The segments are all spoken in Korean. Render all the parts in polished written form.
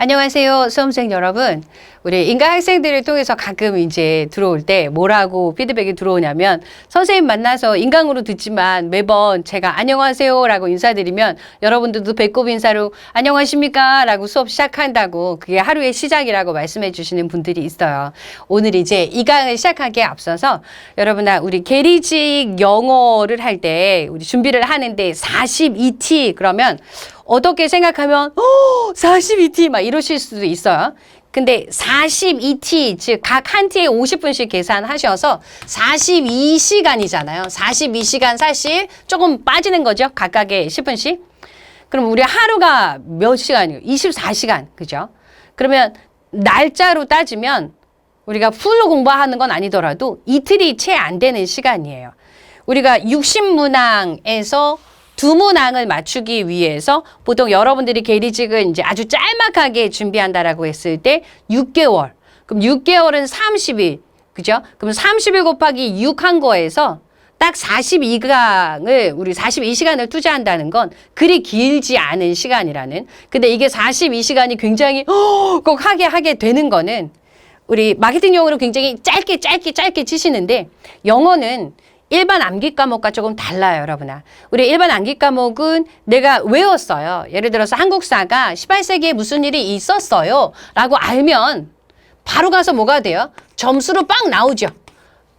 안녕하세요, 수험생 여러분. 우리 인간 학생들을 통해서 가끔 이제 들어올 때 뭐라고 피드백이 들어오냐면, 선생님 만나서 인강으로 듣지만 매번 제가 안녕하세요 라고 인사드리면 여러분들도 배꼽 인사로 안녕하십니까 라고 수업 시작한다고, 그게 하루의 시작이라고 말씀해 주시는 분들이 있어요. 오늘 이제 이 강을 시작하기에 앞서서 여러분아, 우리 계리직 영어를 할 때 우리 준비를 하는데 42T 그러면 어떻게 생각하면 42T 막 이러실 수도 있어요. 근데 42T, 즉 각 한 T에 50분씩 계산하셔서 42시간이잖아요. 42시간 사실 조금 빠지는 거죠. 각각의 10분씩. 그럼 우리 하루가 몇 시간이에요? 24시간. 그죠? 그러면 날짜로 따지면 우리가 풀로 공부하는 건 아니더라도 이틀이 채 안 되는 시간이에요. 우리가 60문항에서 2문항을 맞추기 위해서 보통 여러분들이 계리직을 이제 아주 짤막하게 준비한다라고 했을 때 6개월. 그럼 6개월은 30일. 그죠? 그럼 30일 곱하기 6 한 거에서 딱 42강을 우리 42시간을 투자한다는 건 그리 길지 않은 시간이라는. 근데 이게 42시간이 굉장히 꼭 하게 되는 거는 우리 마케팅 용어로 굉장히 짧게 치시는데, 영어는 일반 암기 과목과 조금 달라요, 여러분아. 우리 일반 암기 과목은 내가 외웠어요. 예를 들어서 한국사가 18세기에 무슨 일이 있었어요 라고 알면 바로 가서 뭐가 돼요? 점수로 빵 나오죠.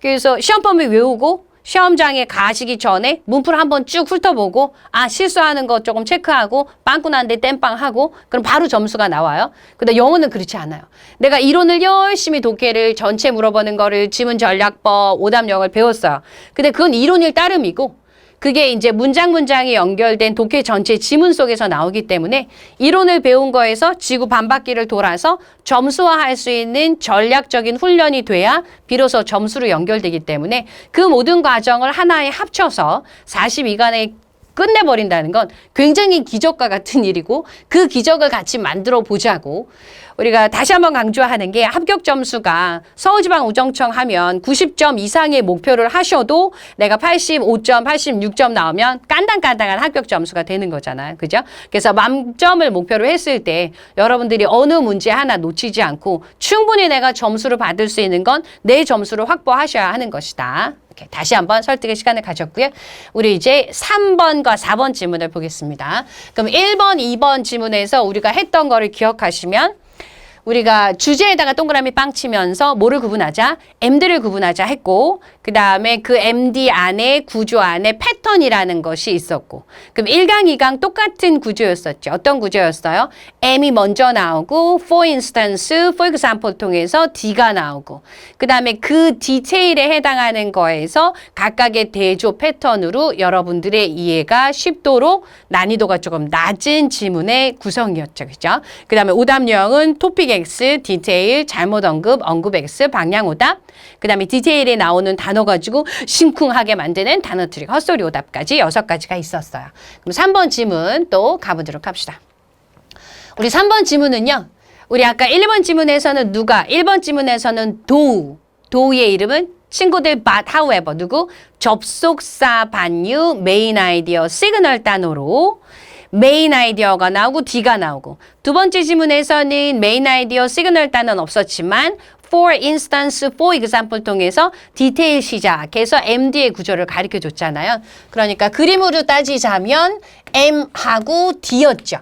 그래서 시험 범위 외우고 시험장에 가시기 전에 문풀 한번 쭉 훑어보고, 실수하는 거 조금 체크하고 빵꾸 난데 땜빵하고, 그럼 바로 점수가 나와요. 근데 영어는 그렇지 않아요. 내가 이론을 열심히 독해를 전체 물어보는 거를 지문 전략법, 오답력을 배웠어요. 근데 그건 이론일 따름이고, 그게 이제 문장이 연결된 독해 전체 지문 속에서 나오기 때문에 이론을 배운 거에서 지구 반바퀴를 돌아서 점수화할 수 있는 전략적인 훈련이 돼야 비로소 점수로 연결되기 때문에 그 모든 과정을 하나에 합쳐서 42간에 끝내버린다는 건 굉장히 기적과 같은 일이고, 그 기적을 같이 만들어 보자고 우리가 다시 한번 강조하는 게, 합격 점수가 서울지방우정청 하면 90점 이상의 목표를 하셔도 내가 85점, 86점 나오면 깐당깐당한 합격 점수가 되는 거잖아요. 그죠? 그래서 만점을 목표로 했을 때 여러분들이 어느 문제 하나 놓치지 않고 충분히 내가 점수를 받을 수 있는 건 내 점수를 확보하셔야 하는 것이다. 이렇게 다시 한번 설득의 시간을 가졌고요. 우리 이제 3번과 4번 지문을 보겠습니다. 그럼 1번, 2번 지문에서 우리가 했던 거를 기억하시면, 우리가 주제에다가 동그라미 빵 치면서 뭐를 구분하자? MD를 구분하자 했고, 그 다음에 그 MD 안에 구조 안에 패턴이라는 것이 있었고, 그럼 1강, 2강 똑같은 구조였었죠. 어떤 구조였어요? M이 먼저 나오고, for instance, for example 통해서 D가 나오고, 그 다음에 그 디테일에 해당하는 거에서 각각의 대조 패턴으로 여러분들의 이해가 쉽도록 난이도가 조금 낮은 지문의 구성이었죠. 그죠? 그 다음에 오답형은 토픽 X, 디테일, 잘못 언급 X, 방향 오답, 그 다음에 디테일에 나오는 단어 가지고 심쿵하게 만드는 단어 트릭, 헛소리 오답까지 6가지가 있었어요. 그럼 3번 지문 또 가보도록 합시다. 우리 3번 지문은요, 우리 아까 1번 지문에서는 1번 지문에서는 도의 이름은 친구들 but, however, 누구? 접속사, 반유, 메인 아이디어, 시그널 단어로 메인 아이디어가 나오고 D가 나오고, 두 번째 지문에서는 메인 아이디어, 시그널 단어는 없었지만 for instance, for example 통해서 디테일 시작해서 MD의 구조를 가르쳐 줬잖아요. 그러니까 그림으로 따지자면 M하고 D였죠.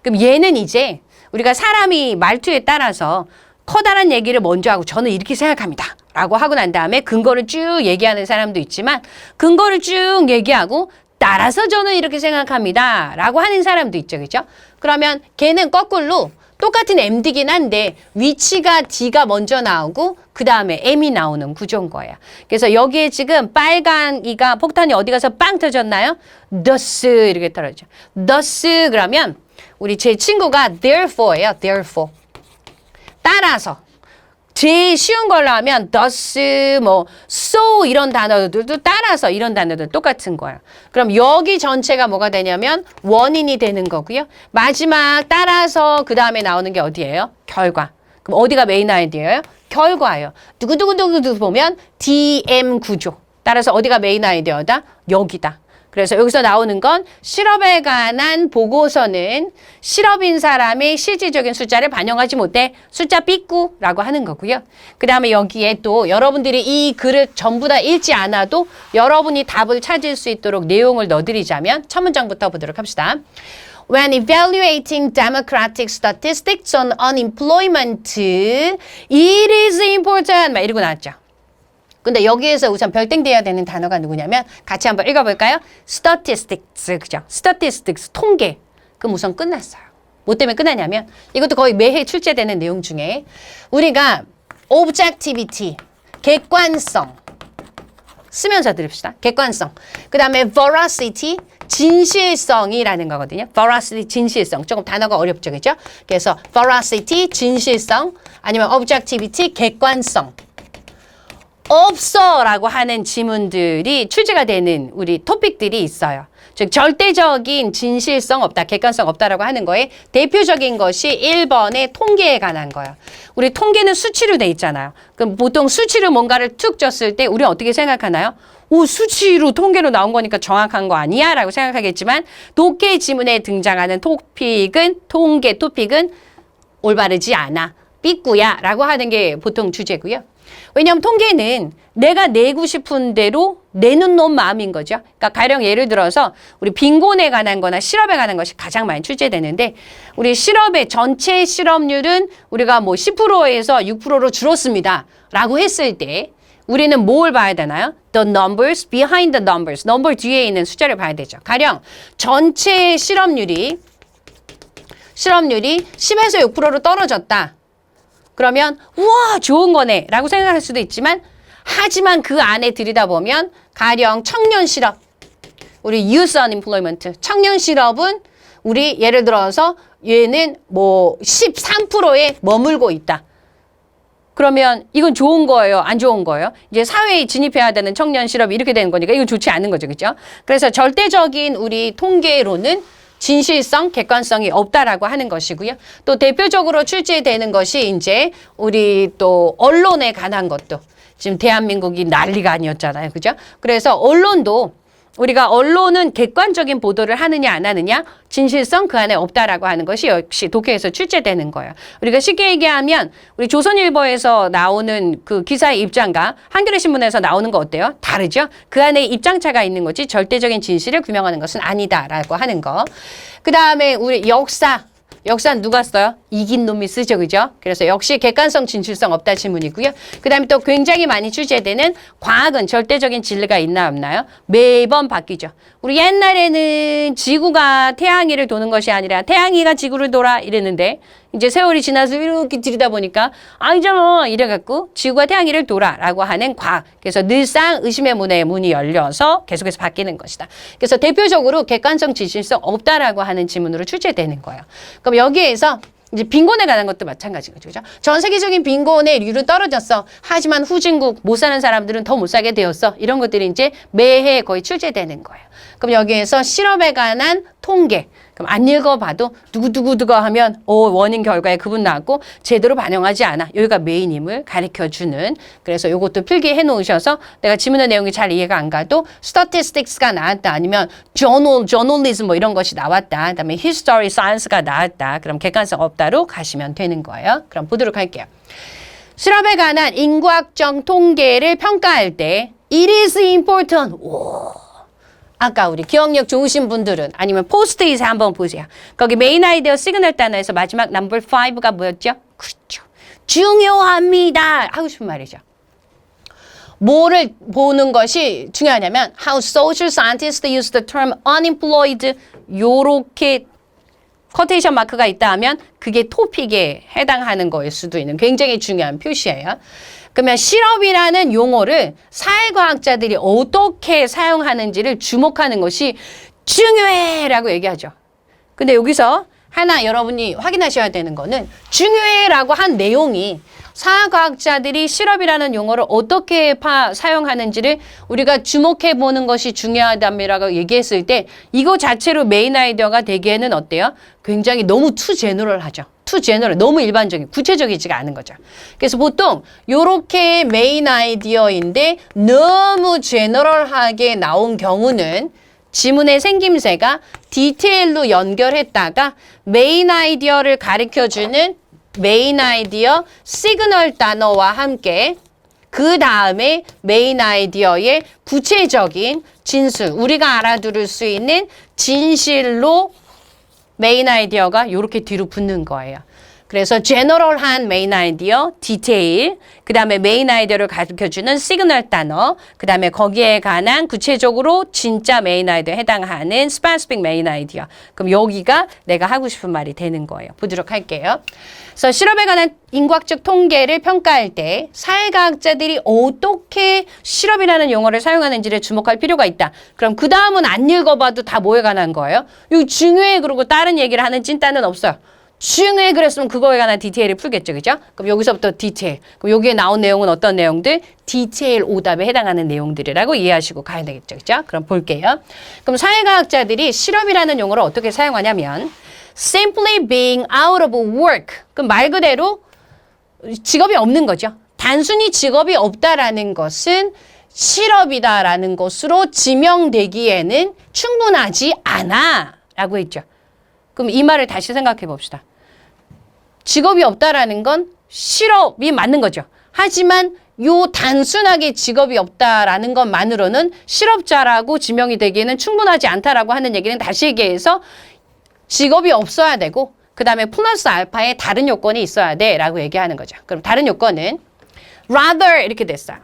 그럼 얘는 이제 우리가 사람이 말투에 따라서 커다란 얘기를 먼저 하고 저는 이렇게 생각합니다 라고 하고 난 다음에 근거를 쭉 얘기하는 사람도 있지만, 근거를 쭉 얘기하고 따라서 저는 이렇게 생각합니다 라고 하는 사람도 있죠. 그죠? 그러면 걔는 거꾸로 똑같은 MD긴 한데 위치가 D가 먼저 나오고 그 다음에 M이 나오는 구조인 거예요. 그래서 여기에 지금 빨간 이가 폭탄이 어디 가서 빵 터졌나요? thus 이렇게 떨어져. thus 그러면 우리 제 친구가 therefore예요. therefore. 따라서. 제일 쉬운 걸로 하면 thus, so 이런 단어들도 따라서 이런 단어들 똑같은 거예요. 그럼 여기 전체가 뭐가 되냐면 원인이 되는 거고요. 마지막 따라서 그 다음에 나오는 게 어디예요? 결과. 그럼 어디가 메인 아이디어예요? 결과예요. 두구두구두구 보면 DM 구조. 따라서 어디가 메인 아이디어다? 여기다. 그래서 여기서 나오는 건 실업에 관한 보고서는 실업인 사람의 실질적인 숫자를 반영하지 못해 숫자 삐꾸라고 하는 거고요. 그 다음에 여기에 또 여러분들이 이 글을 전부 다 읽지 않아도 여러분이 답을 찾을 수 있도록 내용을 넣어드리자면 첫 문장부터 보도록 합시다. When evaluating democratic statistics on unemployment, it is important. 막 이러고 나왔죠. 근데 여기에서 우선 별땡 돼야 되는 단어가 누구냐면 같이 한번 읽어볼까요? Statistics, 그죠? Statistics, 통계. 그럼 우선 끝났어요. 뭐 때문에 끝나냐면 이것도 거의 매해 출제되는 내용 중에 우리가 objectivity, 객관성 쓰면서 들읍시다. 객관성. 그 다음에 veracity, 진실성이라는 거거든요. veracity, 진실성. 조금 단어가 어렵죠, 그죠? 그래서 veracity, 진실성 아니면 objectivity, 객관성. 없어라고 하는 지문들이 출제가 되는 우리 토픽들이 있어요. 즉 절대적인 진실성 없다, 객관성 없다라고 하는 거에 대표적인 것이 1번의 통계에 관한 거예요. 우리 통계는 수치로 돼 있잖아요. 그럼 보통 수치로 뭔가를 툭 줬을 때 우리는 어떻게 생각하나요? 오, 수치로 통계로 나온 거니까 정확한 거 아니야? 라고 생각하겠지만 독해 지문에 등장하는 통계 토픽은 올바르지 않아. 삐꾸야 라고 하는 게 보통 주제고요. 왜냐하면 통계는 내가 내고 싶은 대로 내는 놈 마음인 거죠. 그러니까 가령 예를 들어서 우리 빈곤에 관한 거나 실업에 관한 것이 가장 많이 출제되는데 우리 실업의 전체 실업률은 우리가 뭐 10%에서 6%로 줄었습니다. 라고 했을 때 우리는 뭘 봐야 되나요? The numbers behind the numbers. 넘버 뒤에 있는 숫자를 봐야 되죠. 가령 전체 실업률이 10에서 6%로 떨어졌다. 그러면 우와 좋은 거네 라고 생각할 수도 있지만 하지만 그 안에 들여다보면 가령 청년 실업 우리 youth unemployment 청년 실업은 우리 예를 들어서 얘는 뭐 13%에 머물고 있다. 그러면 이건 좋은 거예요? 안 좋은 거예요? 이제 사회에 진입해야 되는 청년 실업이 이렇게 되는 거니까 이건 좋지 않은 거죠. 그렇죠? 그래서 절대적인 우리 통계로는 진실성, 객관성이 없다라고 하는 것이고요. 또 대표적으로 출제되는 것이 이제 우리 또 언론에 관한 것도 지금 대한민국이 난리가 아니었잖아요. 그죠? 그래서 언론도 우리가 언론은 객관적인 보도를 하느냐 안 하느냐 진실성 그 안에 없다라고 하는 것이 역시 독해에서 출제되는 거예요. 우리가 쉽게 얘기하면 우리 조선일보에서 나오는 그 기사의 입장과 한겨레 신문에서 나오는 거 어때요? 다르죠? 그 안에 입장차가 있는 거지 절대적인 진실을 규명하는 것은 아니다라고 하는 거. 그 다음에 우리 역사는 누가 써요? 이긴 놈이 쓰죠. 그죠? 그래서 역시 객관성, 진실성 없다 질문이고요. 그 다음에 또 굉장히 많이 출제되는 과학은 절대적인 진리가 있나 없나요? 매번 바뀌죠. 우리 옛날에는 지구가 태양이를 도는 것이 아니라 태양이가 지구를 돌아 이랬는데 이제 세월이 지나서 이렇게 들여다보니까 아니잖아 이래갖고 지구가 태양이를 돌아 라고 하는 과학. 그래서 늘상 의심의 문이 열려서 계속해서 바뀌는 것이다. 그래서 대표적으로 객관성, 진실성 없다라고 하는 지문으로 출제되는 거예요. 그럼 여기에서 이제 빈곤에 관한 것도 마찬가지인 거죠. 그죠? 전 세계적인 빈곤의 률은 떨어졌어. 하지만 후진국 못 사는 사람들은 더 못 살게 되었어. 이런 것들이 이제 매해 거의 출제되는 거예요. 그럼 여기에서 실업에 관한 통계. 그럼 안 읽어봐도 두구두구두구 하면 원인 결과에 그분 나왔고 제대로 반영하지 않아. 여기가 메인임을 가르쳐주는. 그래서 이것도 필기해 놓으셔서 내가 지문의 내용이 잘 이해가 안 가도 statistics가 나왔다. 아니면 journalism 뭐 이런 것이 나왔다. 그다음에 history, science가 나왔다. 그럼 객관성 없다로 가시면 되는 거예요. 그럼 보도록 할게요. 실업에 관한 인구학적 통계를 평가할 때 it is important. 아까 우리 기억력 좋으신 분들은 아니면 포스트잇에 한번 보세요. 거기 메인 아이디어 시그널 단어에서 마지막 넘버 5가 뭐였죠? 그렇죠. 중요합니다. 하고 싶은 말이죠. 뭐를 보는 것이 중요하냐면 how social scientists use the term unemployed 요렇게 커테이션 마크가 있다 하면 그게 토픽에 해당하는 거일 수도 있는 굉장히 중요한 표시예요. 그러면 실업이라는 용어를 사회과학자들이 어떻게 사용하는지를 주목하는 것이 중요해라고 얘기하죠. 근데 여기서 하나 여러분이 확인하셔야 되는 거는 중요해라고 한 내용이 사회과학자들이 실업이라는 용어를 어떻게 사용하는지를 우리가 주목해 보는 것이 중요하다라고 얘기했을 때 이거 자체로 메인 아이디어가 되기에는 어때요? 굉장히 너무 투 제너럴하죠. 투 제너럴, 너무 일반적인, 구체적이지가 않은 거죠. 그래서 보통 요렇게 메인 아이디어인데 너무 제너럴하게 나온 경우는 지문의 생김새가 디테일로 연결했다가 메인 아이디어를 가르쳐주는 메인 아이디어 시그널 단어와 함께 그 다음에 메인 아이디어의 구체적인 진술, 우리가 알아들을 수 있는 진실로 메인 아이디어가 이렇게 뒤로 붙는 거예요. 그래서 제너럴한 메인 아이디어, 디테일, 그 다음에 메인 아이디어를 가르쳐주는 시그널 단어, 그 다음에 거기에 관한 구체적으로 진짜 메인 아이디어에 해당하는 스페시픽 메인 아이디어. 그럼 여기가 내가 하고 싶은 말이 되는 거예요. 보도록 할게요. 그래서 실업에 관한 인과학적 통계를 평가할 때 사회과학자들이 어떻게 실업이라는 용어를 사용하는지를 주목할 필요가 있다. 그럼 그 다음은 안 읽어봐도 다 뭐에 관한 거예요? 여기 중요해 그러고 다른 얘기를 하는 찐따는 없어요. 중요해 그랬으면 그거에 관한 디테일을 풀겠죠. 그죠? 그럼 여기서부터 디테일. 그럼 여기에 나온 내용은 어떤 내용들? 디테일 오답에 해당하는 내용들이라고 이해하시고 가야 되겠죠. 그죠? 그럼 볼게요. 그럼 사회과학자들이 실업이라는 용어를 어떻게 사용하냐면 simply being out of work. 그럼 말 그대로 직업이 없는 거죠. 단순히 직업이 없다라는 것은 실업이다라는 것으로 지명되기에는 충분하지 않아 라고 했죠. 그럼 이 말을 다시 생각해 봅시다. 직업이 없다라는 건 실업이 맞는 거죠. 하지만 요 단순하게 직업이 없다라는 것만으로는 실업자라고 지명이 되기에는 충분하지 않다라고 하는 얘기는 다시 얘기해서 직업이 없어야 되고 그 다음에 플러스 알파에 다른 요건이 있어야 돼 라고 얘기하는 거죠. 그럼 다른 요건은 rather 이렇게 됐어요.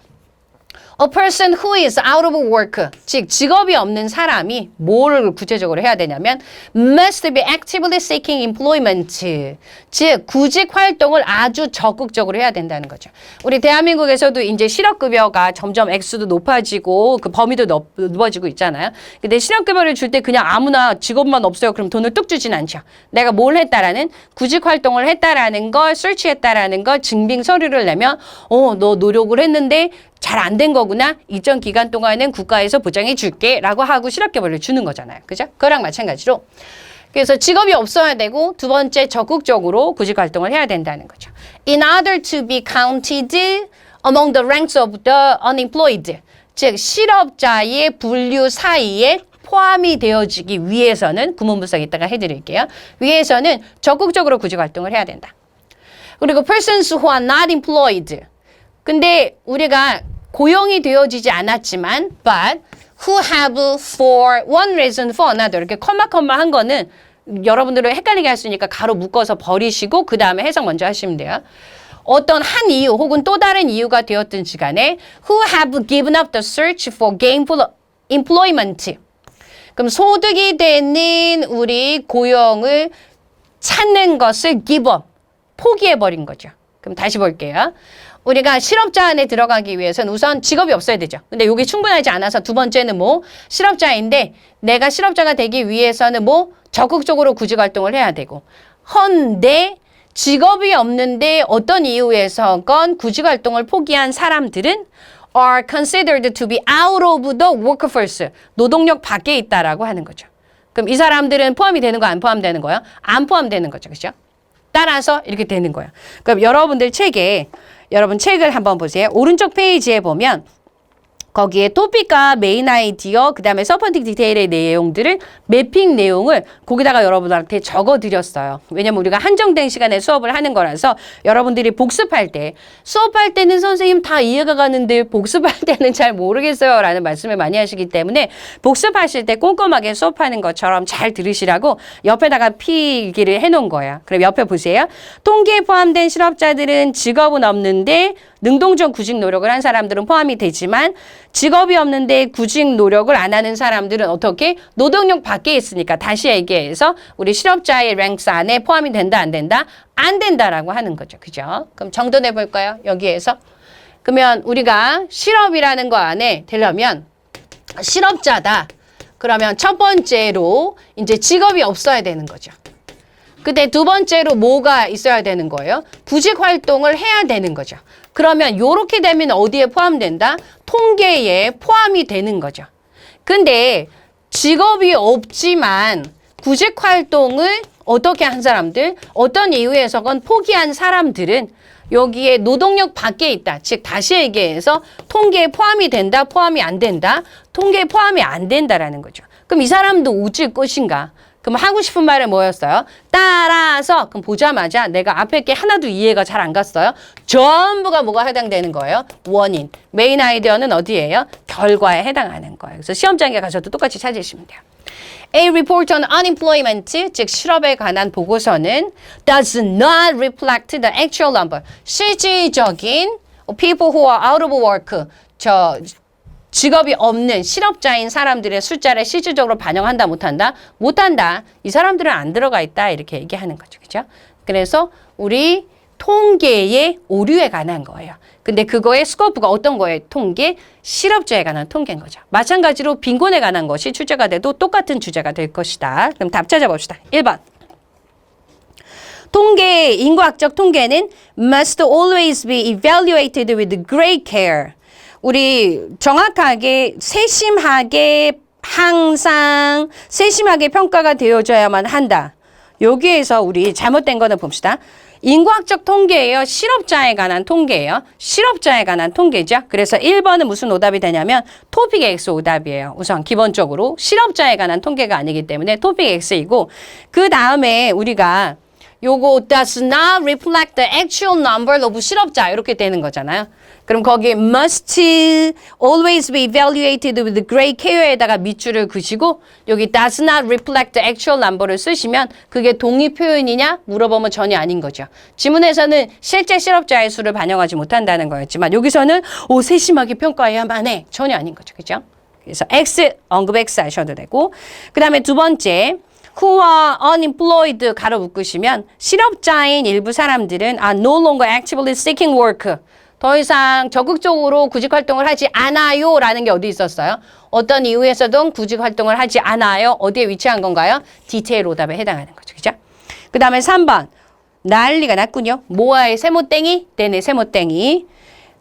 A person who is out of work, 즉 직업이 없는 사람이 뭘 구체적으로 해야 되냐면 must be actively seeking employment, 즉 구직 활동을 아주 적극적으로 해야 된다는 거죠. 우리 대한민국에서도 이제 실업급여가 점점 액수도 높아지고 그 범위도 넓어지고 있잖아요. 근데 실업급여를 줄 때 그냥 아무나 직업만 없어요. 그럼 돈을 뚝 주진 않죠. 내가 뭘 했다라는 구직 활동을 했다라는 걸 설치했다라는 걸 증빙 서류를 내면 너 노력을 했는데 잘 안 된 거구나. 일정 기간 동안은 국가에서 보장해 줄게 라고 하고 실업급여를 주는 거잖아요. 그죠? 그거랑 마찬가지로. 그래서 직업이 없어야 되고 두 번째 적극적으로 구직 활동을 해야 된다는 거죠. In order to be counted among the ranks of the unemployed. 즉 실업자의 분류 사이에 포함이 되어지기 위해서는 구문분석 이따가 해드릴게요. 위해서는 적극적으로 구직 활동을 해야 된다. 그리고 persons who are not employed. 근데 우리가 고용이 되어지지 않았지만 but who have for one reason for another 이렇게 컴마 한 거는 여러분들을 헷갈리게 할 수 있으니까 가로 묶어서 버리시고 그 다음에 해석 먼저 하시면 돼요. 어떤 한 이유 혹은 또 다른 이유가 되었든지 간에 who have given up the search for gainful employment. 그럼 소득이 되는 우리 고용을 찾는 것을 give up, 포기해버린 거죠. 그럼 다시 볼게요. 우리가 실업자 안에 들어가기 위해서는 우선 직업이 없어야 되죠. 근데 이게 충분하지 않아서 두 번째는 실업자인데 내가 실업자가 되기 위해서는 적극적으로 구직 활동을 해야 되고 헌데 직업이 없는데 어떤 이유에서건 구직 활동을 포기한 사람들은 are considered to be out of the workforce. 노동력 밖에 있다라고 하는 거죠. 그럼 이 사람들은 포함이 되는 거 안 포함되는 거예요? 안 포함되는 거죠. 그렇죠? 따라서 이렇게 되는 거예요. 그럼 여러분 책을 한번 보세요. 오른쪽 페이지에 보면 거기에 토픽과 메인 아이디어, 그 다음에 서포팅 디테일의 내용들을 매핑 내용을 거기다가 여러분들한테 적어드렸어요. 왜냐면 우리가 한정된 시간에 수업을 하는 거라서 여러분들이 복습할 때 수업할 때는 선생님 다 이해가 가는데 복습할 때는 잘 모르겠어요 라는 말씀을 많이 하시기 때문에 복습하실 때 꼼꼼하게 수업하는 것처럼 잘 들으시라고 옆에다가 필기를 해놓은 거예요. 그럼 옆에 보세요. 통계에 포함된 실업자들은 직업은 없는데 능동적 구직 노력을 한 사람들은 포함이 되지만 직업이 없는데 구직 노력을 안 하는 사람들은 어떻게? 노동력 밖에 있으니까 다시 얘기해서 우리 실업자의 랭크스 안에 포함이 된다 안 된다? 안 된다라고 하는 거죠. 그죠? 그럼 정돈해 볼까요? 여기에서. 그러면 우리가 실업이라는 거 안에 되려면 실업자다. 그러면 첫 번째로 이제 직업이 없어야 되는 거죠. 근데 두 번째로 뭐가 있어야 되는 거예요? 구직 활동을 해야 되는 거죠. 그러면 요렇게 되면 어디에 포함된다? 통계에 포함이 되는 거죠. 근데 직업이 없지만 구직 활동을 어떻게 한 사람들, 어떤 이유에서건 포기한 사람들은 여기에 노동력 밖에 있다. 즉 다시 얘기해서 통계에 포함이 된다, 포함이 안 된다. 통계에 포함이 안 된다라는 거죠. 그럼 이 사람도 웃을 것인가? 그럼 하고 싶은 말은 뭐였어요? 따라서 그럼 보자마자 내가 앞에 게 하나도 이해가 잘 안 갔어요. 전부가 뭐가 해당되는 거예요? 원인. 메인 아이디어는 어디예요? 결과에 해당하는 거예요. 그래서 시험장에 가셔도 똑같이 찾으시면 돼요. A report on unemployment, 즉 실업에 관한 보고서는 does not reflect the actual number. 실질적인 people who are out of work, 직업이 없는 실업자인 사람들의 숫자를 실질적으로 반영한다, 못한다? 못한다. 이 사람들은 안 들어가 있다. 이렇게 얘기하는 거죠. 그죠? 그래서 우리 통계의 오류에 관한 거예요. 근데 그거의 스코프가 어떤 거예요? 통계, 실업자에 관한 통계인 거죠. 마찬가지로 빈곤에 관한 것이 출제가 돼도 똑같은 주제가 될 것이다. 그럼 답 찾아봅시다. 1번. 인과학적 통계는 must always be evaluated with great care. 우리 정확하게 세심하게 항상 세심하게 평가가 되어져야만 한다. 여기에서 우리 잘못된 거는 봅시다. 인과학적 통계예요. 실업자에 관한 통계예요. 실업자에 관한 통계죠. 그래서 1번은 무슨 오답이 되냐면 토픽 X 오답이에요. 우선 기본적으로 실업자에 관한 통계가 아니기 때문에 토픽 X이고 그 다음에 우리가 요거 does not reflect the actual number of 실업자 이렇게 되는 거잖아요. 그럼 거기에 must always be evaluated with great care에다가 밑줄을 그시고 여기 does not reflect the actual number를 쓰시면 그게 동의 표현이냐 물어보면 전혀 아닌 거죠. 지문에서는 실제 실업자의 수를 반영하지 못한다는 거였지만 여기서는 세심하게 평가해야만 해. 전혀 아닌 거죠. 그죠? 그래서 X, 언급 X 하셔도 되고 그 다음에 두 번째 who are unemployed 가로 묶으시면 실업자인 일부 사람들은 are no longer actively seeking work. 더 이상 적극적으로 구직 활동을 하지 않아요 라는 게 어디 있었어요? 어떤 이유에서든 구직 활동을 하지 않아요. 어디에 위치한 건가요? 디테일 오답에 해당하는 거죠. 그죠? 그 다음에 3번. 난리가 났군요. 모아의 세모땡이, 되네 세모땡이.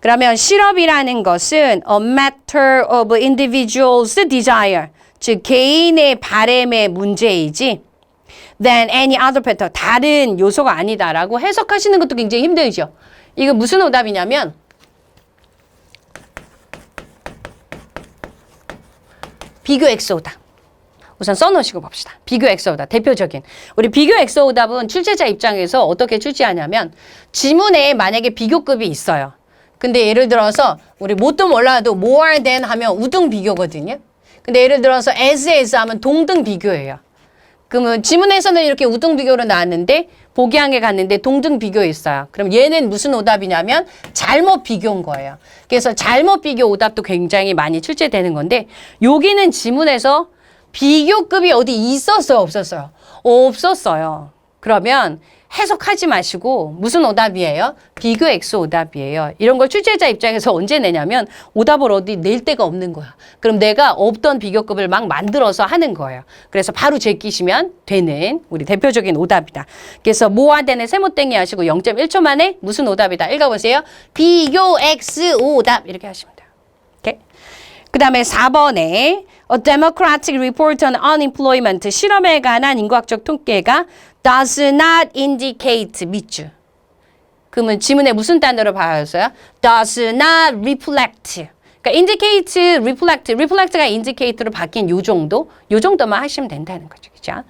그러면 실업이라는 것은 a matter of individual's desire. 즉 개인의 바램의 문제이지 than any other factor. 다른 요소가 아니다라고 해석하시는 것도 굉장히 힘들죠. 이거 무슨 오답이냐면 비교 X 오답. 우선 써놓으시고 봅시다. 비교 X 오답. 대표적인. 우리 비교 X 오답은 출제자 입장에서 어떻게 출제하냐면 지문에 만약에 비교급이 있어요. 근데 예를 들어서 우리 뭣도 몰라도 more than 하면 우등 비교거든요. 근데 예를 들어서 as 하면 동등 비교예요. 그러면 지문에서는 이렇게 우등 비교로 나왔는데 보기항에 갔는데 동등 비교에 있어요. 그럼 얘는 무슨 오답이냐면 잘못 비교인 거예요. 그래서 잘못 비교 오답도 굉장히 많이 출제되는 건데 여기는 지문에서 비교급이 어디 있었어요? 없었어요? 없었어요. 그러면 해석하지 마시고 무슨 오답이에요? 비교 X 오답이에요. 이런 걸 출제자 입장에서 언제 내냐면 오답을 어디 낼 데가 없는 거야. 그럼 내가 없던 비교급을 막 만들어서 하는 거예요. 그래서 바로 제끼시면 되는 우리 대표적인 오답이다. 그래서 모아되는 세모땡이 하시고 0.1초 만에 무슨 오답이다. 읽어보세요. 비교 X 오답 이렇게 하시면 돼요. 오케이? 그 다음에 4번에 A democratic report on unemployment 실업에 관한 인과학적 통계가 does not indicate 밑줄. 그러면 지문에 무슨 단어로 봐야겠어요? does not reflect. 그러니까 indicate, reflect가 indicate로 바뀐 요 정도만 하시면 된다는 거죠. 그죠?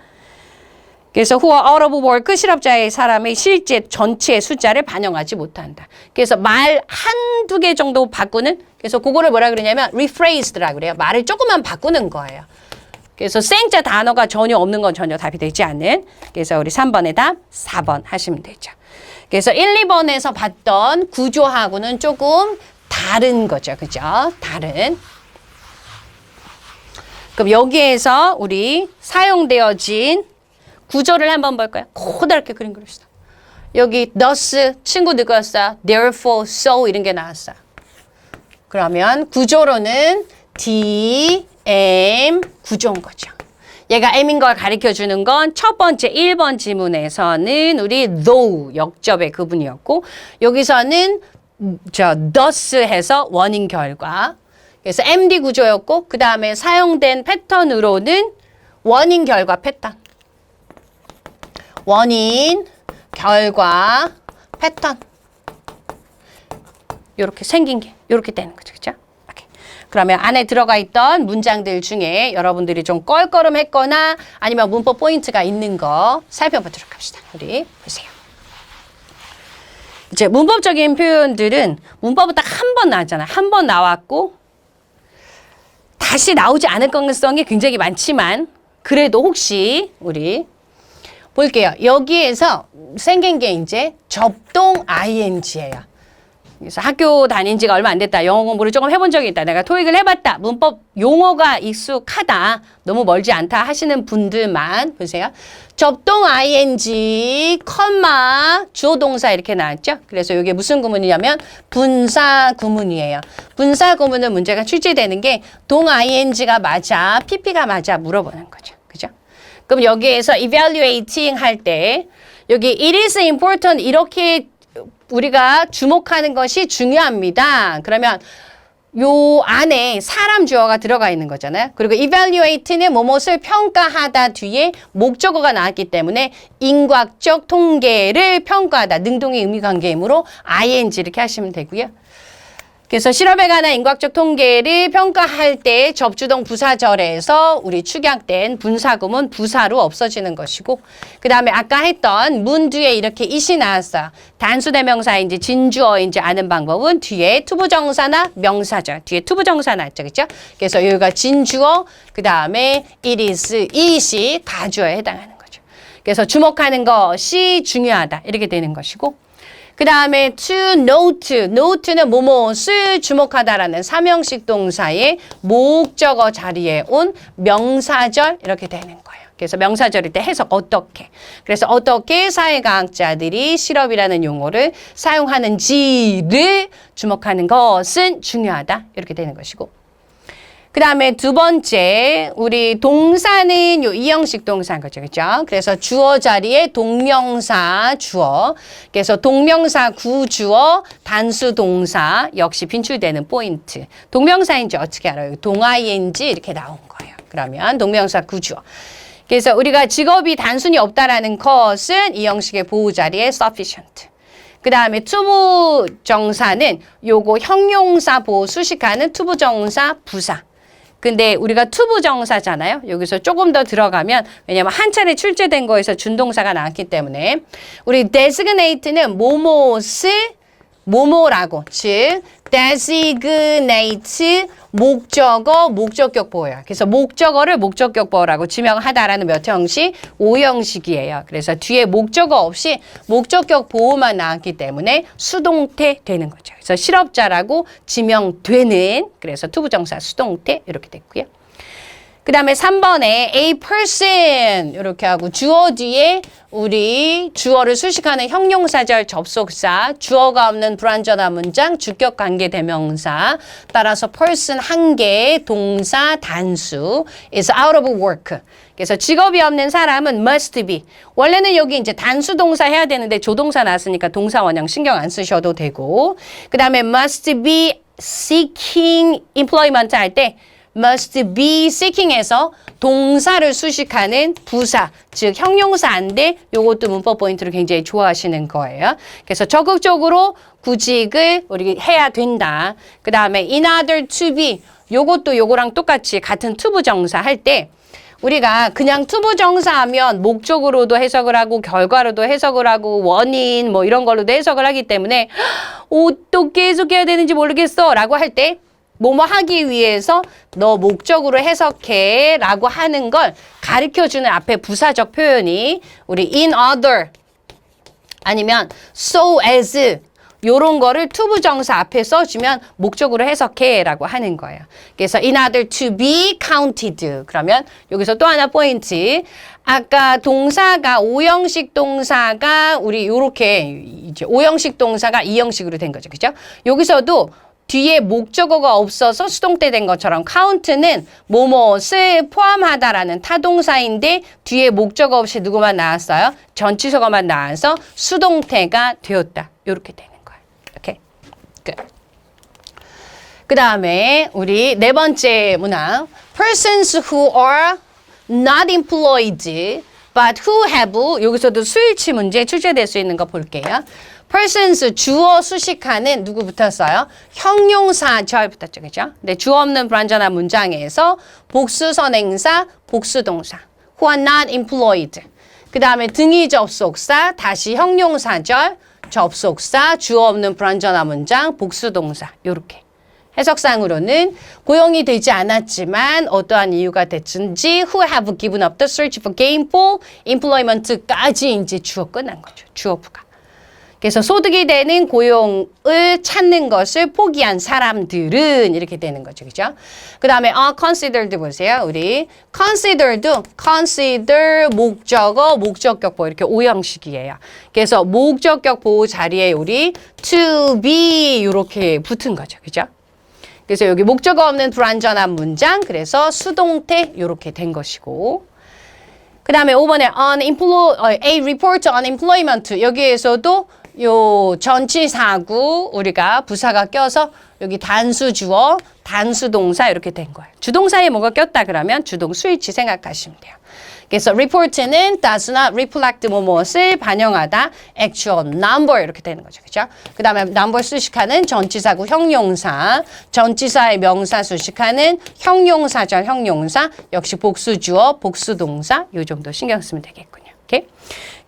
그래서 who are out of work 실업자의 사람의 실제 전체 숫자를 반영하지 못한다. 그래서 말 한두 개 정도 바꾸는 그래서 그거를 뭐라 그러냐면 rephrased라고 그래요. 말을 조금만 바꾸는 거예요. 그래서 생자 단어가 전혀 없는 건 전혀 답이 되지 않는. 그래서 우리 3번의 답 4번 하시면 되죠. 그래서 1, 2번에서 봤던 구조하고는 조금 다른 거죠. 그죠? 다른. 그럼 여기에서 우리 사용되어진 구조를 한번 볼까요? 고달게 그림 그립시다. 여기 thus 친구 누구였어요? therefore, so 이런 게 나왔어요. 그러면 구조로는 D, M 구조인 거죠. 얘가 M인 걸 가르쳐주는 건 첫 번째 1번 지문에서는 우리 though 역접의 그분이었고 여기서는 thus 해서 원인 결과 그래서 MD 구조였고 그 다음에 사용된 패턴으로는 원인 결과 패턴 원인 결과 패턴 요렇게 생긴 게 요렇게 되는 거죠. 그죠? 오케이. 그러면 안에 들어가 있던 문장들 중에 여러분들이 좀 껄끄럼했거나 아니면 문법 포인트가 있는 거 살펴보도록 합시다. 우리 보세요. 이제 문법적인 표현들은 문법은 딱 한 번 나왔잖아요. 한 번 나왔고 다시 나오지 않을 가능성이 굉장히 많지만 그래도 혹시 우리 볼게요. 여기에서 생긴 게 이제 접동 ing예요. 그래서 학교 다닌 지가 얼마 안 됐다. 영어 공부를 조금 해본 적이 있다. 내가 토익을 해봤다. 문법 용어가 익숙하다. 너무 멀지 않다 하시는 분들만 보세요. 접동 ing, 컴마, 주어 동사 이렇게 나왔죠. 그래서 이게 무슨 구문이냐면 분사 구문이에요. 분사 구문은 문제가 출제되는 게 동 ing가 맞아, pp가 맞아 물어보는 거죠. 그죠? 그럼 여기에서 evaluating 할 때 여기 it is important 이렇게 우리가 주목하는 것이 중요합니다. 그러면 요 안에 사람 주어가 들어가 있는 거잖아요. 그리고 evaluate는 무엇을 평가하다 뒤에 목적어가 나왔기 때문에 인과적 통계를 평가하다. 능동의 의미관계이므로 ing 이렇게 하시면 되고요. 그래서 실험에 관한 인과적 통계를 평가할 때 접주동 부사절에서 우리 축약된 분사구문 부사로 없어지는 것이고 그 다음에 아까 했던 문 뒤에 이렇게 it이 나왔어요. 단수대명사인지 진주어인지 아는 방법은 뒤에 투부정사나 명사절 뒤에 투부정사 나왔죠. 그렇죠? 그래서 여기가 진주어 그 다음에 it is, it이 가주어에 해당하는 거죠. 그래서 주목하는 것이 중요하다 이렇게 되는 것이고 그 다음에 to note, note는 뭐뭐을 주목하다라는 삼형식 동사의 목적어 자리에 온 명사절 이렇게 되는 거예요. 그래서 명사절일 때 해석 어떻게. 그래서 어떻게 사회과학자들이 실업이라는 용어를 사용하는지를 주목하는 것은 중요하다 이렇게 되는 것이고 그 다음에 두 번째, 우리 동사는 요 이형식 동사인 거죠. 그죠? 그래서 주어 자리에 동명사 주어. 그래서 동명사 구주어, 단수 동사 역시 빈출되는 포인트. 동명사인지 어떻게 알아요? 동ing 이렇게 나온 거예요. 그러면 동명사 구주어. 그래서 우리가 직업이 단순히 없다라는 것은 이 형식의 보호 자리에 sufficient. 그 다음에 투부정사는 요거 형용사 보호 수식하는 투부정사 부사. 근데 우리가 투부정사잖아요. 여기서 조금 더 들어가면 왜냐면 한 차례 출제된 거에서 준동사가 나왔기 때문에 우리 designate는 뭐뭐을 뭐뭐라고 즉 designate 목적어 목적격 보호예요. 그래서 목적어를 목적격 보호라고 지명하다라는 몇 형식? 5형식이에요. 그래서 뒤에 목적어 없이 목적격 보호만 나왔기 때문에 수동태 되는 거죠. 그래서 실업자라고 지명되는 그래서 투부정사 수동태 이렇게 됐고요. 그 다음에 3번에 a person 이렇게 하고 주어 뒤에 우리 주어를 수식하는 형용사절 접속사 주어가 없는 불완전한 문장 주격 관계 대명사 따라서 person 한 개 동사 단수 is out of work. 그래서 직업이 없는 사람은 must be. 원래는 여기 이제 단수 동사 해야 되는데 조동사 나왔으니까 동사 원형 신경 안 쓰셔도 되고 그 다음에 must be seeking employment 할 때 must be seeking에서 동사를 수식하는 부사, 즉 형용사인데 요것도 문법 포인트를 굉장히 좋아하시는 거예요. 그래서 적극적으로 구직을 우리 해야 된다. 그 다음에 in order to be 요것도 요거랑 똑같이 같은 투부정사 할 때 우리가 그냥 투부정사 하면 목적으로도 해석을 하고 결과로도 해석을 하고 원인 뭐 이런 걸로도 해석을 하기 때문에 어떻게 해석해야 되는지 모르겠어 라고 할 때 뭐뭐 하기 위해서 너 목적으로 해석해 라고 하는 걸 가르쳐주는 앞에 부사적 표현이 우리 in order 아니면 so as 요런 거를 투부정사 앞에 써주면 목적으로 해석해 라고 하는 거예요. 그래서 in order to be counted 그러면 여기서 또 하나 포인트 아까 동사가 5형식 동사가 우리 요렇게 이제 5형식 동사가 2형식으로 된 거죠. 그죠? 여기서도 뒤에 목적어가 없어서 수동태 된 것처럼 count는 뭐뭐을 포함하다라는 타동사인데 뒤에 목적어 없이 누구만 나왔어요? 전치사어만 나와서 수동태가 되었다. 이렇게 되는 거예요. 이렇게 끝. 그 다음에 우리 네 번째 문항 persons who are not employed but who have 여기서도 수일치 문제 출제될 수 있는 거 볼게요. persons 주어 수식하는 누구 붙었어요? 형용사절 붙었죠. 그죠? 근데 주어 없는 불완전한 문장에서 복수 선행사, 복수 동사. who are not employed. 그 다음에 등위 접속사, 다시 형용사절, 접속사, 주어 없는 불완전한 문장, 복수 동사. 요렇게. 해석상으로는 고용이 되지 않았지만 어떠한 이유가 됐든지 who have given up the search for gainful employment까지 이제 주어 끝난 거죠. 주어부가. 그래서 소득이 되는 고용을 찾는 것을 포기한 사람들은 이렇게 되는 거죠. 그죠? 그 다음에 considered 보세요. 우리 consider도 consider 목적어, 목적격 보호 이렇게 오형식이에요. 그래서 목적격 보호 자리에 우리 to be 이렇게 붙은 거죠. 그죠? 그래서 여기 목적어 없는 불완전한 문장, 그래서 수동태 이렇게 된 것이고 그 다음에 5번에 a report on employment 여기에서도 요 전치사구 우리가 부사가 껴서 여기 단수 주어, 단수 동사 이렇게 된 거예요. 주동사에 뭐가 꼈다 그러면 주동 스위치 생각하시면 돼요. 그래서 report는 does not reflect 무엇을 반영하다 actual number 이렇게 되는 거죠. 그죠? 그 다음에 number 수식하는 전치사구 형용사, 전치사의 명사 수식하는 형용사절 형용사, 역시 복수주어, 복수동사 요 정도 신경 쓰면 되겠군요. 오케이?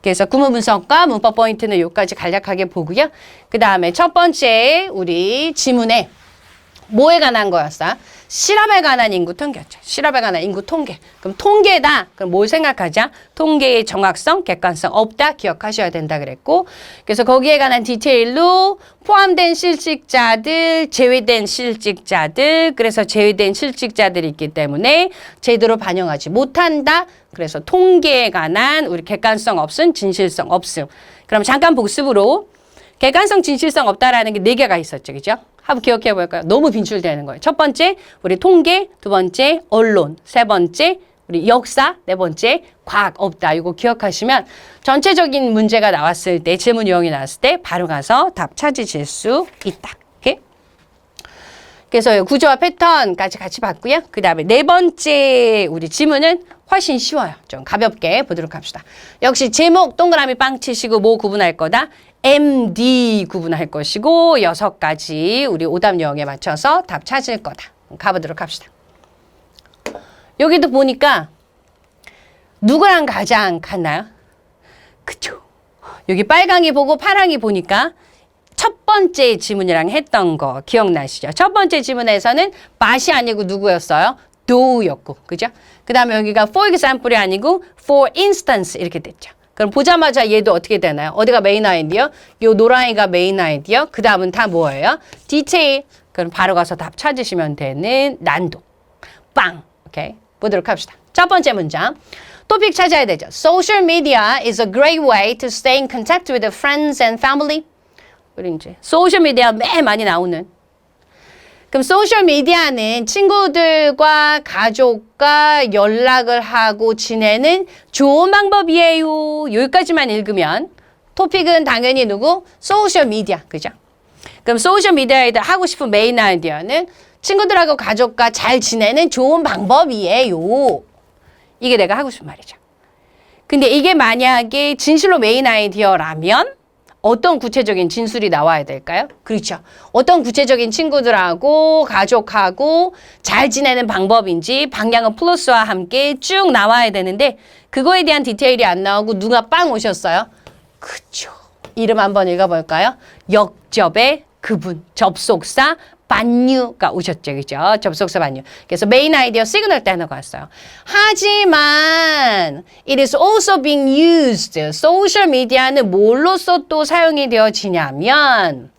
그래서 구문 분석과 문법 포인트는 여기까지 간략하게 보고요. 그 다음에 첫 번째 우리 지문에 뭐에 관한 거였어요? 실업에 관한 인구 통계였죠. 실업에 관한 인구 통계. 그럼 통계다. 그럼 뭘 생각하자? 통계의 정확성, 객관성 없다. 기억하셔야 된다 그랬고. 그래서 거기에 관한 디테일로 포함된 실직자들, 제외된 실직자들, 그래서 제외된 실직자들이 있기 때문에 제대로 반영하지 못한다. 그래서 통계에 관한 우리 객관성 없음, 진실성 없음. 그럼 잠깐 복습으로 객관성, 진실성 없다라는 게 4개가 있었죠. 그죠? 한번 기억해 볼까요? 너무 빈출되는 거예요. 첫 번째, 우리 통계. 두 번째, 언론. 세 번째, 우리 역사. 네 번째, 과학 없다. 이거 기억하시면 전체적인 문제가 나왔을 때, 질문 유형이 나왔을 때 바로 가서 답 찾으실 수 있다. 오케이? 그래서 구조와 패턴까지 같이 봤고요. 그 다음에 네 번째 우리 지문은 훨씬 쉬워요. 좀 가볍게 보도록 합시다. 역시 제목 동그라미 빵 치시고 뭐 구분할 거다? MD 구분할 것이고 6가지 우리 오답 유형에 맞춰서 답 찾을 거다. 가보도록 합시다. 여기도 보니까 누구랑 가장 같나요? 그쵸? 여기 빨강이 보고 파랑이 보니까 첫 번째 지문이랑 했던 거 기억나시죠? 첫 번째 지문에서는 맛이 아니고 누구였어요? do였고, 그죠? 그 다음에 여기가 for example이 아니고 for instance 이렇게 됐죠. 그럼 보자마자 얘도 어떻게 되나요? 어디가 메인 아이디어? 요 노란이가 메인 아이디어. 그 다음은 다 뭐예요? 디테일. 그럼 바로 가서 답 찾으시면 되는 난도. 빵. 오케이. 보도록 합시다. 첫 번째 문장. 토픽 찾아야 되죠. Social media is a great way to stay in contact with friends and family. 우리 이제 소셜 미디어 매일 많이 나오는. 그럼 소셜 미디어는 친구들과 가족과 연락을 하고 지내는 좋은 방법이에요. 여기까지만 읽으면 토픽은 당연히 누구? 소셜 미디어. 그죠? 그럼 소셜 미디어에 하고 싶은 메인 아이디어는 친구들하고 가족과 잘 지내는 좋은 방법이에요. 이게 내가 하고 싶은 말이죠. 근데 이게 만약에 진실로 메인 아이디어라면 어떤 구체적인 진술이 나와야 될까요? 그렇죠. 어떤 구체적인 친구들하고 가족하고 잘 지내는 방법인지 방향은 플러스와 함께 쭉 나와야 되는데 그거에 대한 디테일이 안 나오고 누가 빵 오셨어요? 그쵸. 이름 한번 읽어볼까요? 역접의 그분, 접속사 반유가 오셨죠. 그죠? 접속사 반유. 그래서 메인 아이디어 시그널 단어가 왔어요. 하지만 it is also being used. 소셜 미디어는 뭘로써 또 사용이 되어지냐면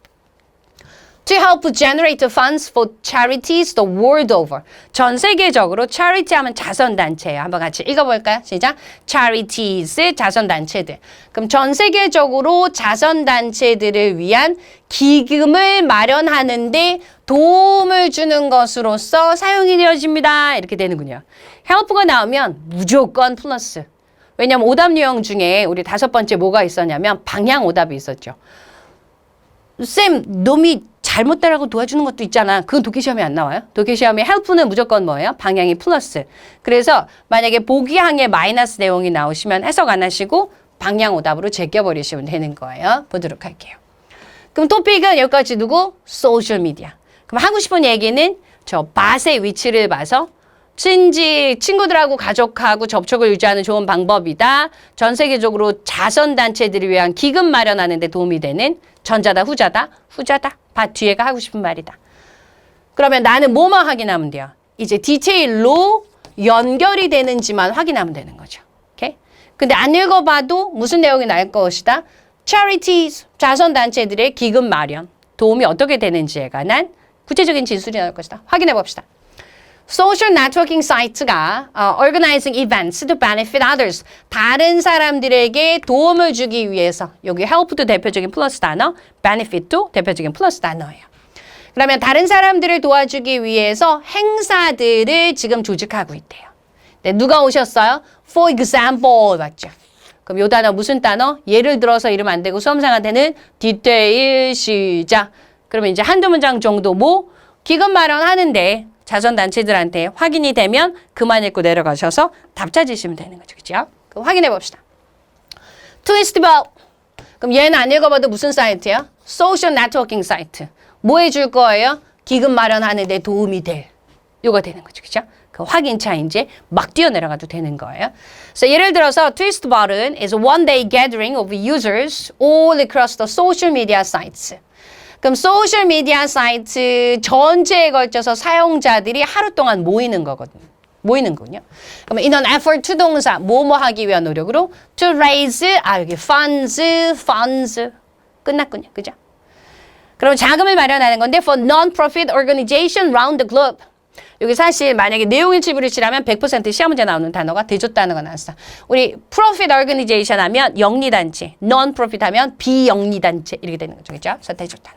to help generate funds for charities the world over. 전 세계적으로 charity 하면 자선단체예요. 한번 같이 읽어볼까요? 시작. charities, 자선단체들. 그럼 전 세계적으로 자선단체들을 위한 기금을 마련하는데 도움을 주는 것으로서 사용이 되어집니다. 이렇게 되는군요. help가 나오면 무조건 플러스. 왜냐하면 오답 유형 중에 우리 5번째 뭐가 있었냐면 방향 오답이 있었죠. 쌤, 놈이 잘못 따라고 도와주는 것도 있잖아. 그건 독해시험에 안 나와요. 독해시험에 help는 무조건 뭐예요? 방향이 플러스. 그래서 만약에 보기항에 마이너스 내용이 나오시면 해석 안 하시고 방향 오답으로 제껴버리시면 되는 거예요. 보도록 할게요. 그럼 토픽은 여기까지 누구? 소셜미디어. 그럼 하고 싶은 얘기는 저 밭의 위치를 봐서 친구들하고 가족하고 접촉을 유지하는 좋은 방법이다. 전 세계적으로 자선단체들을 위한 기금 마련하는 데 도움이 되는 전자다, 후자다? 후자다. 밭 뒤에가 하고 싶은 말이다. 그러면 나는 뭐만 확인하면 돼요? 이제 디테일로 연결이 되는지만 확인하면 되는 거죠. 오케이? 근데 안 읽어봐도 무슨 내용이 나올 것이다? charities, 자선단체들의 기금 마련, 도움이 어떻게 되는지에 관한 구체적인 진술이 나올 것이다. 확인해 봅시다. 소셜 네트워킹 사이트가 organizing events to benefit others. 다른 사람들에게 도움을 주기 위해서. 여기 help도 대표적인 플러스 단어, benefit도 대표적인 플러스 단어예요. 그러면 다른 사람들을 도와주기 위해서 행사들을 지금 조직하고 있대요. 네, 누가 오셨어요? For example, 맞죠? 그럼 요 단어 무슨 단어? 예를 들어서 이러면 안 되고 수험생한테는 디테일 시작. 그러면 이제 한두 문장 정도 기금 마련하는데 자선단체들한테 확인이 되면 그만 읽고 내려가셔서 답 찾으시면 되는 거죠. 그죠? 그럼 확인해 봅시다. 트위스트볼. 그럼 얘는 안 읽어봐도 무슨 사이트야? 소셜 네트워킹 사이트. 뭐 해줄 거예요? 기금 마련하는 데 도움이 될. 요거 되는 거죠. 그죠? 그 확인차 이제 막 뛰어내려가도 되는 거예요. So 예를 들어서 트위스트볼은 is a one-day gathering of users all across the social media sites. 그럼 소셜미디어 사이트 전체에 걸쳐서 사용자들이 하루 동안 모이는 거거든요. 모이는군요. 그러면 in an effort to 동사 뭐뭐 하기 위한 노력으로 to raise 여기 funds 끝났군요. 그죠? 그럼 자금을 마련하는 건데 for non-profit organization round the globe. 여기 사실 만약에 내용 일치부를 칠하면 100% 시험 문제 나오는 단어가 대조 단어가 나왔어. 우리 profit organization 하면 영리단체, non-profit 하면 비영리단체 이렇게 되는 거죠. 그죠? 그래서 대조 단어.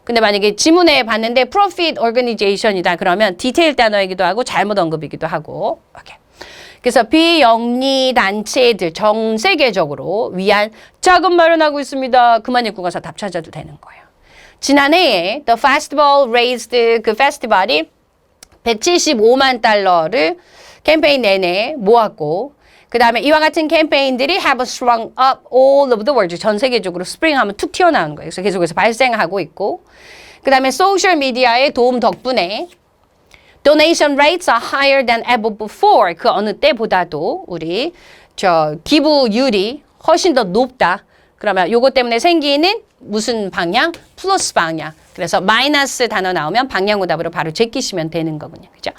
근데 만약에 지문에 봤는데 profit organization이다 그러면 디테일 단어이기도 하고 잘못 언급이기도 하고. 오케이. 그래서 비영리 단체들 전 세계적으로 위한 자금 마련하고 있습니다. 그만 읽고 가서 답 찾아도 되는 거예요. 지난해에 The Festival raised 그 페스티벌이 175만 달러를 캠페인 내내 모았고 그 다음에 이와 같은 캠페인들이 have sprung up all over the world. 전 세계적으로 스프링 하면 툭 튀어나오는 거예요. 그래서 계속해서 발생하고 있고 그 다음에 소셜미디어의 도움 덕분에 donation rates are higher than ever before. 그 어느 때보다도 우리 기부율이 훨씬 더 높다. 그러면 요거 때문에 생기는 무슨 방향? 플러스 방향. 그래서 마이너스 단어 나오면 방향오답으로 바로 제끼시면 되는 거군요. 그죠?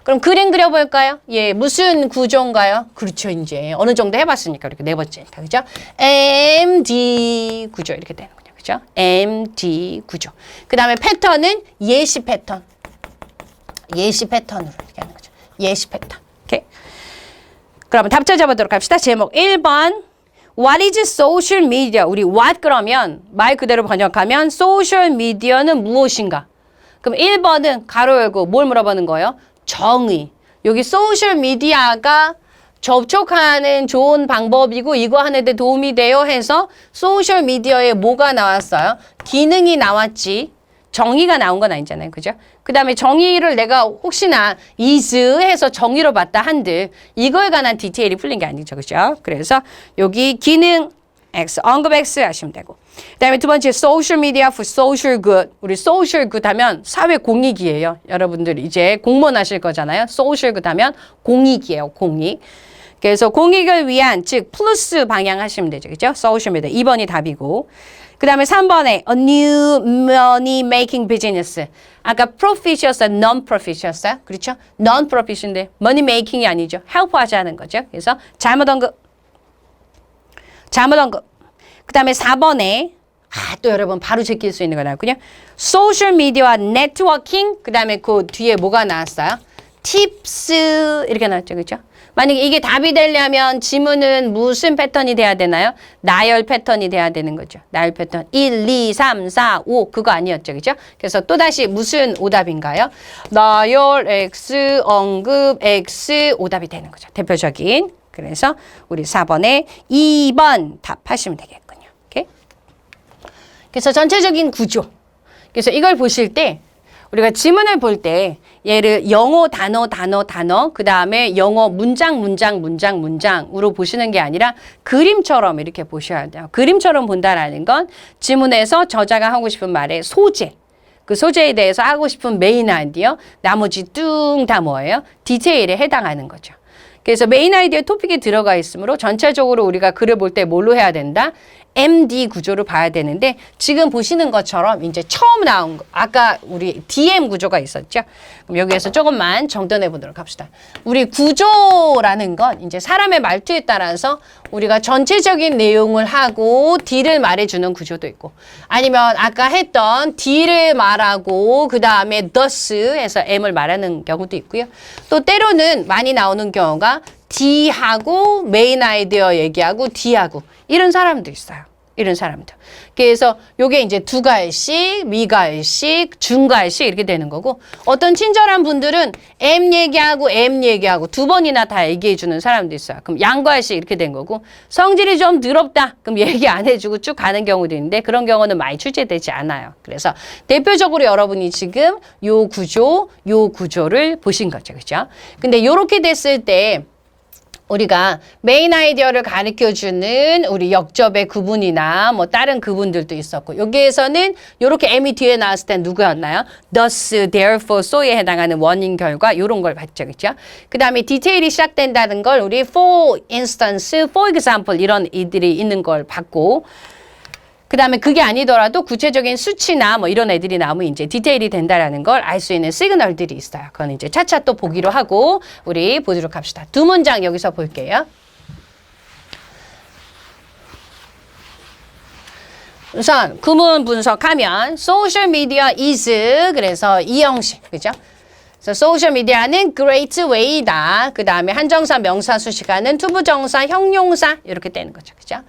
그럼 그림 그려볼까요? 예, 무슨 구조인가요? 그렇죠, 이제. 어느 정도 해봤으니까, 이렇게 네 번째니까, 그죠? MD 구조, 이렇게 되는군요. 그죠? MD 구조. 그 다음에 패턴은 예시 패턴. 예시 패턴으로 이렇게 하는 거죠. 예시 패턴. 오케이. 그러면 답 찾아보도록 합시다. 제목 1번. What is social media? 우리 what 그러면 말 그대로 번역하면 social media는 무엇인가? 그럼 1번은 가로 열고 뭘 물어보는 거예요? 정의. 여기 소셜미디어가 접촉하는 좋은 방법이고 이거 하는데 도움이 돼요 해서 소셜미디어에 뭐가 나왔어요? 기능이 나왔지. 정의가 나온 건 아니잖아요. 그죠? 그 다음에 정의를 내가 혹시나 is 해서 정의로 봤다 한들 이거에 관한 디테일이 풀린 게 아니죠. 그죠? 그래서 여기 기능 X, 언급 X 하시면 되고. 그 다음에 두 번째, social media for social good. 우리 social good 하면 사회 공익이에요. 여러분들 이제 공무원 하실 거잖아요. social good 하면 공익이에요. 공익. 그래서 공익을 위한, 즉, 플러스 방향 하시면 되죠. 그죠? social media. 2번이 답이고. 그 다음에 3번에 a new money making business. 아까 profit이었어요? non-profit이었어요? 그렇죠? non-profit인데 money making이 아니죠. help 하자는 거죠. 그래서 잘못 언급. 그 다음에 4번에 또 여러분 바로 제낄 수 있는 거 나왔군요. 소셜미디어와 네트워킹 그 다음에 그 뒤에 뭐가 나왔어요? 팁스 이렇게 나왔죠. 그렇죠? 만약에 이게 답이 되려면 지문은 무슨 패턴이 돼야 되나요? 나열 패턴이 돼야 되는 거죠. 나열 패턴 1, 2, 3, 4, 5 그거 아니었죠. 그렇죠? 그래서 또다시 무슨 오답인가요? 나열 X, 언급 X 오답이 되는 거죠. 대표적인. 그래서 우리 4번에 2번 답하시면 되겠군요. 오케이? 그래서 전체적인 구조. 그래서 이걸 보실 때 우리가 지문을 볼 때 얘를 영어 단어 그 다음에 영어 문장으로 보시는 게 아니라 그림처럼 이렇게 보셔야 돼요. 그림처럼 본다라는 건 지문에서 저자가 하고 싶은 말의 소재, 그 소재에 대해서 하고 싶은 메인 아이디어, 나머지 뚱 다 뭐예요? 디테일에 해당하는 거죠. 그래서 메인 아이디어 토픽이 들어가 있으므로 전체적으로 우리가 글을 볼 때 뭘로 해야 된다? MD 구조를 봐야 되는데 지금 보시는 것처럼 이제 처음 나온 거, 아까 우리 DM 구조가 있었죠. 그럼 여기에서 조금만 정돈해 보도록 합시다. 우리 구조라는 건 이제 사람의 말투에 따라서 우리가 전체적인 내용을 하고 D를 말해주는 구조도 있고 아니면 아까 했던 D를 말하고 그 다음에 thus 해서 M을 말하는 경우도 있고요. 또 때로는 많이 나오는 경우가 D하고 메인 아이디어 얘기하고 D하고 이런 사람도 있어요. 이런 사람들. 그래서 요게 이제 두 갈씩, 미갈씩, 중갈씩 이렇게 되는 거고 어떤 친절한 분들은 M 얘기하고 두 번이나 다 얘기해 주는 사람도 있어요. 그럼 양갈씩 이렇게 된 거고 성질이 좀 더럽다. 그럼 얘기 안 해주고 쭉 가는 경우도 있는데 그런 경우는 많이 출제되지 않아요. 그래서 대표적으로 여러분이 지금 요 구조를 보신 거죠. 그죠? 근데 요렇게 됐을 때 우리가 메인 아이디어를 가르쳐주는 우리 역접의 구분이나 뭐 다른 구분들도 있었고 여기에서는 이렇게 M이 뒤에 나왔을 땐 누구였나요? thus, therefore, so에 해당하는 원인 결과 이런 걸 봤죠. 그렇죠? 그 다음에 디테일이 시작된다는 걸 우리 for instance, for example 이런 이들이 있는 걸 봤고 그 다음에 그게 아니더라도 구체적인 수치나 뭐 이런 애들이 나오면 이제 디테일이 된다라는 걸 알 수 있는 시그널들이 있어요. 그건 이제 차차 또 보기로 하고 우리 보도록 합시다. 두 문장 여기서 볼게요. 우선 구문 분석하면 social media is 그래서 이 형식 그죠? 그래서 소셜 미디어는 great way다. 그 다음에 한정사 명사 수식하는 투부정사 형용사 이렇게 되는 거죠. 그죠?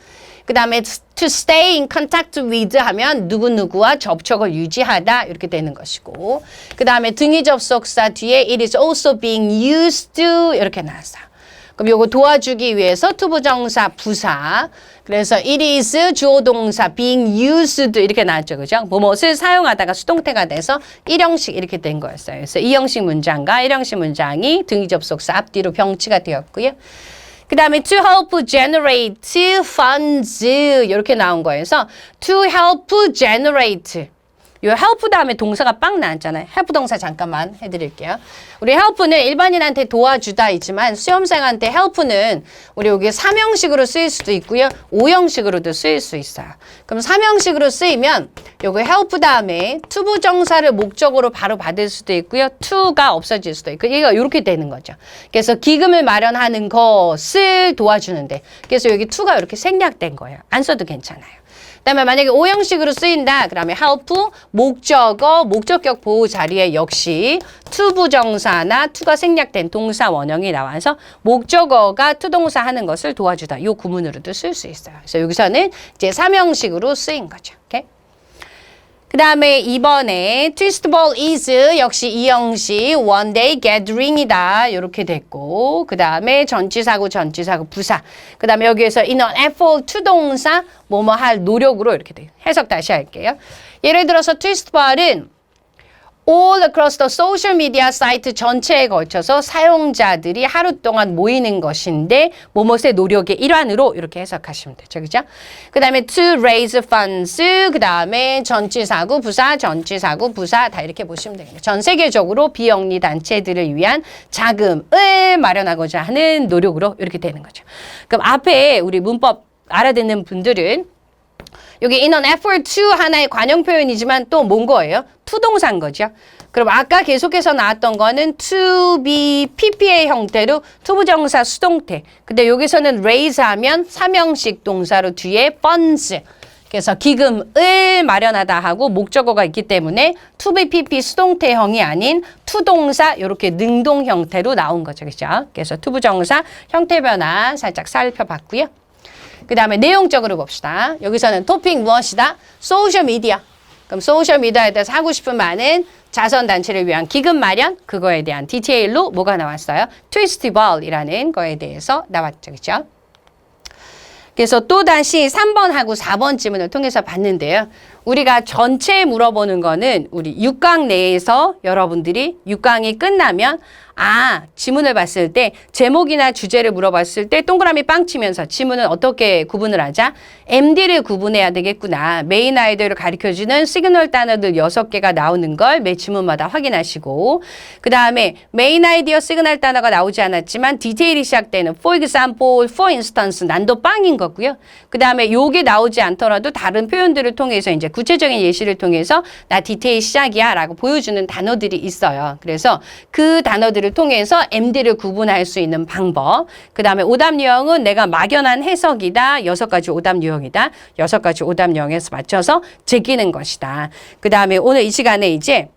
그 다음에 to stay in contact with 하면 누구누구와 접촉을 유지하다 이렇게 되는 것이고 그 다음에 등위 접속사 뒤에 it is also being used to 이렇게 나왔어요. 그럼 요거 도와주기 위해서 투부정사 부사 그래서 it is 주어동사 being used 이렇게 나왔죠. 그죠? 뭐뭇을 사용하다가 수동태가 돼서 1형식 이렇게 된 거였어요. 그래서 2형식 문장과 1형식 문장이 등위 접속사 앞뒤로 병치가 되었고요. 그 다음에 to help generate funds 이렇게 나온 거에서 to help generate 요 help 다음에 동사가 빵 나왔잖아요. help 동사 잠깐만 해드릴게요. 우리 help는 일반인한테 도와주다이지만 수험생한테 help는 우리 여기 3형식으로 쓰일 수도 있고요. 5형식으로도 쓰일 수 있어요. 그럼 3형식으로 쓰이면 요거 help 다음에 투부정사를 목적으로 바로 받을 수도 있고요. to가 없어질 수도 있고 이거 이렇게 되는 거죠. 그래서 기금을 마련하는 것을 도와주는데 그래서 여기 to가 이렇게 생략된 거예요. 안 써도 괜찮아요. 그다음에 만약에 5형식으로 쓰인다. 그러면 help, 목적어, 목적격 보호 자리에 역시 투부정사나 to가 생략된 동사 원형이 나와서 목적어가 투동사 하는 것을 도와주다. 이 구문으로도 쓸 수 있어요. 그래서 여기서는 이제 3형식으로 쓰인 거죠. 오케이? 그 다음에 이번에 twistball is 역시 이 형식 one day gathering이다 이렇게 됐고 그 다음에 전치사구 부사 그 다음에 여기에서 in an effort 투동사 뭐뭐 할 노력으로 이렇게 돼요. 해석 다시 할게요. 예를 들어서 twistball은 all across the social media site 전체에 걸쳐서 사용자들이 하루 동안 모이는 것인데 뭐뭐의 노력의 일환으로 이렇게 해석하시면 되죠. 그죠? 그 다음에 to raise funds 그 다음에 전치사구 부사 다 이렇게 보시면 됩니다. 전 세계적으로 비영리 단체들을 위한 자금을 마련하고자 하는 노력으로 이렇게 되는 거죠. 그럼 앞에 우리 문법 알아듣는 분들은 여기 in an effort to 하나의 관용 표현이지만 또 뭔 거예요? 투동사인 거죠. 그럼 아까 계속해서 나왔던 거는 to be PP의 형태로 투부정사 수동태. 근데 여기서는 raise 하면 3형식 동사로 뒤에 funds. 그래서 기금을 마련하다 하고 목적어가 있기 때문에 to be PP 수동태형이 아닌 투동사 이렇게 능동 형태로 나온 거죠. 그렇죠? 그래서 투부정사 형태 변화 살짝 살펴봤고요. 그 다음에 내용적으로 봅시다. 여기서는 토픽 무엇이다? 소셜미디어. 그럼 소셜미디어에 대해서 하고 싶은 말은 자선단체를 위한 기금 마련, 그거에 대한 디테일로 뭐가 나왔어요? 트위스티벌이라는 거에 대해서 나왔죠. 그렇죠? 그래서 또다시 3번하고 4번 지문을 통해서 봤는데요. 우리가 전체 물어보는 거는 우리 6강 내에서 여러분들이 6강이 끝나면 지문을 봤을 때 제목이나 주제를 물어봤을 때 동그라미 빵 치면서 지문은 어떻게 구분을 하자? MD를 구분해야 되겠구나. 메인 아이디어를 가르쳐주는 시그널 단어들 6개가 나오는 걸 매 지문마다 확인하시고 그 다음에 메인 아이디어 시그널 단어가 나오지 않았지만 디테일이 시작되는 for example, for instance 난도 빵인 거고요. 그 다음에 요게 나오지 않더라도 다른 표현들을 통해서 이제 구체적인 예시를 통해서 나 디테일 시작이야 라고 보여주는 단어들이 있어요. 그래서 그 단어들을 통해서 MD를 구분할 수 있는 방법. 그 다음에 오답 유형은 내가 막연한 해석이다. 6가지 오답 유형이다. 6가지 오답 유형에서 맞춰서 제끼는 것이다. 그 다음에 오늘 이 시간에 이제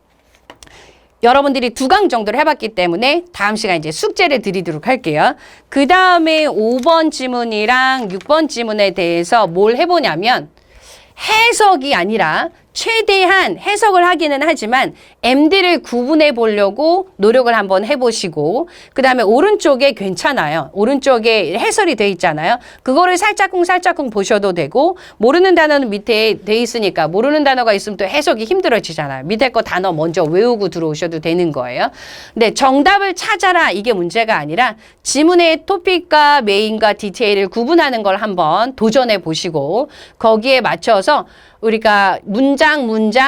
여러분들이 2강 정도를 해봤기 때문에 다음 시간 이제 숙제를 드리도록 할게요. 그 다음에 5번 지문이랑 6번 지문에 대해서 뭘 해보냐면 해석이 아니라 최대한 해석을 하기는 하지만 MD를 구분해 보려고 노력을 한번 해보시고 그 다음에 오른쪽에 괜찮아요. 오른쪽에 해설이 돼 있잖아요. 그거를 살짝쿵 보셔도 되고 모르는 단어는 밑에 돼 있으니까 모르는 단어가 있으면 또 해석이 힘들어지잖아요. 밑에 거 단어 먼저 외우고 들어오셔도 되는 거예요. 근데 정답을 찾아라 이게 문제가 아니라 지문의 토픽과 메인과 디테일을 구분하는 걸 한번 도전해 보시고 거기에 맞춰서 우리가 문장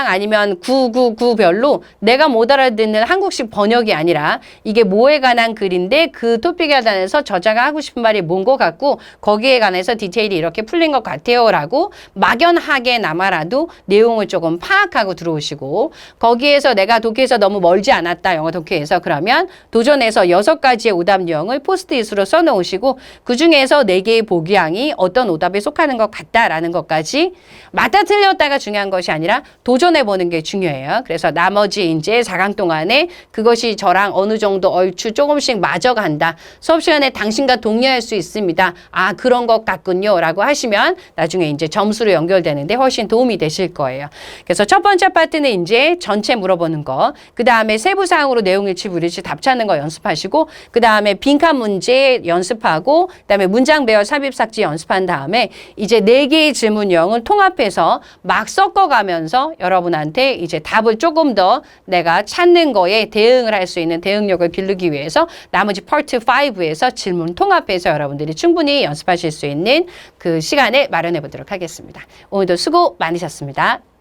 아니면 구별로 내가 못 알아듣는 한국식 번역이 아니라 이게 뭐에 관한 글인데 그 토픽에 관해서 저자가 하고 싶은 말이 뭔 것 같고 거기에 관해서 디테일이 이렇게 풀린 것 같아요 라고 막연하게 남아라도 내용을 조금 파악하고 들어오시고 거기에서 내가 독해에서 너무 멀지 않았다 영어 독해에서 그러면 도전해서 6가지의 오답 유형을 포스트잇으로 써놓으시고 그중에서 4개의 보기항이 어떤 오답에 속하는 것 같다라는 것까지 맞다 틀렸다가 중요한 것이 아니라 도전해보는 게 중요해요. 그래서 나머지 이제 4강 동안에 그것이 저랑 어느 정도 얼추 조금씩 맞아간다. 수업 시간에 당신과 동의할 수 있습니다. 그런 것 같군요. 라고 하시면 나중에 이제 점수로 연결되는데 훨씬 도움이 되실 거예요. 그래서 첫 번째 파트는 이제 전체 물어보는 거. 그 다음에 세부사항으로 내용 일치, 불일치 답 찾는 거 연습하시고 그 다음에 빈칸 문제 연습하고 그 다음에 문장 배열, 삽입, 삭제 연습한 다음에 이제 4개의 질문형을 통합해서 막 섞어가면서 여러분한테 이제 답을 조금 더 내가 찾는 거에 대응을 할 수 있는 대응력을 기르기 위해서 나머지 파트 5에서 질문 통합해서 여러분들이 충분히 연습하실 수 있는 그 시간을 마련해 보도록 하겠습니다. 오늘도 수고 많으셨습니다.